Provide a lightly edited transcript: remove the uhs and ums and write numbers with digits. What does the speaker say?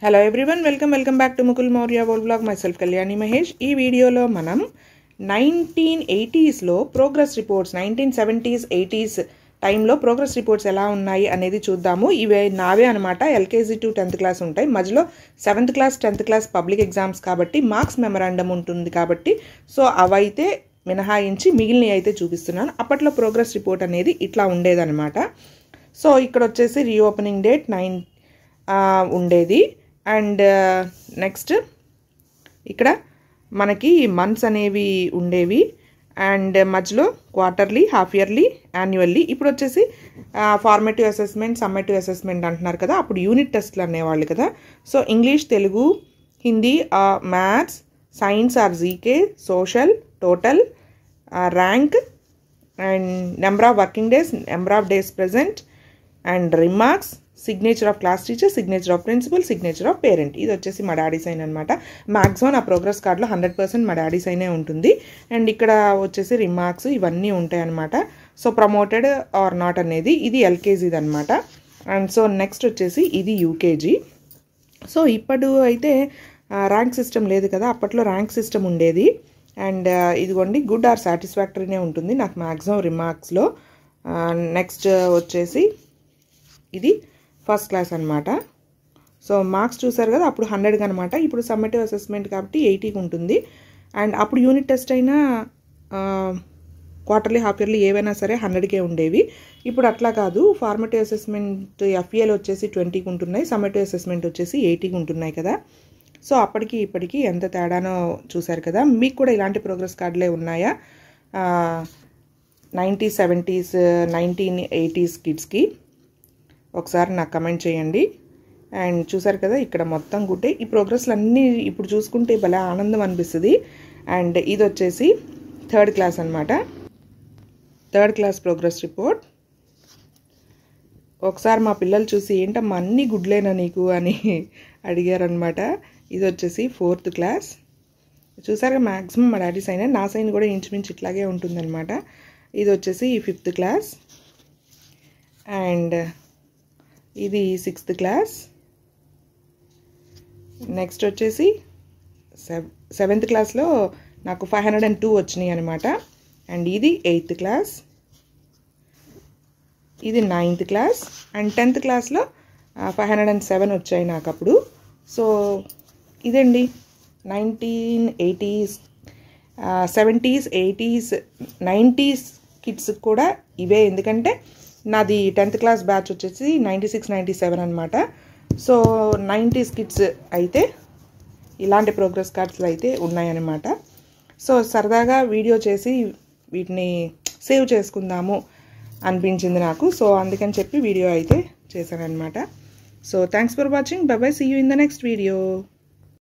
Hello everyone, welcome back to Mukul Maurya World Vlog. Myself Kalyani Mahesh. ఈ వీడియోలో మనం 1980s లో progress reports 1970s 80s టైంలో progress reports ఎలా ఉన్నాయి అనేది చూద్దాము. ఇవే నావే అనమాట. ఎల్కేజీ టు 10th క్లాస్ ఉంటాయి. మధ్యలో 7th class 10th class public exams కాబట్టి మార్క్స్ మెమరాండం ఉంటుంది కాబట్టి సో అవైతే మినహాయించి మిగిలినవి అయితే చూపిస్తున్నాను. అప్పట్లో ప్రోగ్రెస్ రిపోర్ట్ అనేది ఇట్లా ఉండేదన్నమాట. సో ఇక్కడ వచ్చేసి రీఓపెనింగ్ డేట్ 9 ఉండేది. అండ్ నెక్స్ట్ ఇక్కడ మనకి మంత్స్ అనేవి ఉండేవి అండ్ మధ్యలో క్వార్టర్లీ, హాఫ్ ఇయర్లీ, యాన్యువల్లీ. ఇప్పుడు వచ్చేసి ఫార్మేటివ్ అసెస్మెంట్, సమ్మేటివ్ అసెస్మెంట్ అంటున్నారు కదా. అప్పుడు యూనిట్ టెస్ట్లు అనేవాళ్ళు కదా. So English, Telugu, Hindi, maths, science or GK, social, total, rank and number of working days, number of days present and remarks, signature of class teacher, signature of principal, signature of parent. ఇది వచ్చేసి మా daddy sign అనమాట. Maximum ఆ progress కార్డులో 100% మా daddy సైనే ఉంటుంది. And ఇక్కడ వచ్చేసి రిమార్క్స్ ఇవన్నీ ఉంటాయి అనమాట. సో ప్రమోటెడ్ ఆర్ నాట్ అనేది ఇది ఎల్కేజీది అనమాట. అండ్ సో నెక్స్ట్ వచ్చేసి ఇది యూకేజీ. సో ఇప్పుడు అయితే ర్యాంక్ సిస్టమ్ లేదు కదా, అప్పట్లో ర్యాంక్ సిస్టమ్ ఉండేది. అండ్ ఇదిగోండి గుడ్ ఆర్ సాటిస్ఫాక్టరీనే ఉంటుంది నాకు మ్యాక్సిమం రిమార్క్స్లో. నెక్స్ట్ వచ్చేసి ఇది ఫస్ట్ క్లాస్ అనమాట. సో మార్క్స్ చూసారు కదా, అప్పుడు 100 అనమాట. ఇప్పుడు సమ్మేటివ్ అసెస్మెంట్ కాబట్టి 80కి ఉంటుంది. అండ్ అప్పుడు యూనిట్ టెస్ట్ అయినా క్వార్టర్లీ, హాఫ్ ఇయర్లీ ఏవైనా సరే 100కే ఉండేవి. ఇప్పుడు అట్లా కాదు. ఫార్మేటివ్ అసెస్మెంట్ ఎఫ్ఈఎల్ వచ్చేసి 20కి ఉంటున్నాయి, సమ్మేటివ్ అసెస్మెంట్ వచ్చేసి 80కి ఉంటున్నాయి కదా. సో అప్పటికి ఇప్పటికి ఎంత తేడానో చూసారు కదా. మీకు కూడా ఇలాంటి ప్రోగ్రెస్ కార్డులే ఉన్నాయా 90s 70s 1980s కిడ్స్కి? ఒకసారి నాకు కమెంట్ చేయండి. అండ్ చూసారు కదా ఇక్కడ మొత్తం గుట్టే ఈ ప్రోగ్రెస్లు అన్నీ ఇప్పుడు చూసుకుంటే భలే ఆనందం అనిపిస్తుంది. అండ్ ఇది వచ్చేసి 3rd క్లాస్ అనమాట. 3rd class progress report. ఒకసారి మా పిల్లలు చూసి ఏంటమ్మా అన్నీ గుడ్లేనా నీకు అని అడిగారనమాట. ఇది వచ్చేసి 4th క్లాస్. చూసారుగా మ్యాక్సిమం మా డాడీ సైన్, నా సైన్ కూడా ఇంచుమించు ఇట్లాగే ఉంటుందన్నమాట. ఇది వచ్చేసి 5th క్లాస్. అండ్ ఇది 6th క్లాస్. నెక్స్ట్ వచ్చేసి 7th క్లాస్లో నాకు 502 వచ్చినాయి అనమాట. అండ్ ఇది 8th క్లాస్. ఇది 9th క్లాస్. అండ్ 10th క్లాస్లో 507 వచ్చాయి నాకు అప్పుడు. సో ఇదండి 1980s 70s 80s 90s kids కూడా ఇవే. ఎందుకంటే నాది 10th క్లాస్ బ్యాచ్ వచ్చేసి 96 97 అనమాట. సో 90s కిడ్స్ అయితే ఇలాంటి ప్రోగ్రెస్ కార్డ్స్లో అయితే ఉన్నాయన్నమాట. సో సరదాగా వీడియో చేసి వీటిని సేవ్ చేసుకుందాము అనిపించింది నాకు. సో అందుకని చెప్పి వీడియో అయితే చేశాను అనమాట. So thanks for watching. Bye bye, see you in the next video.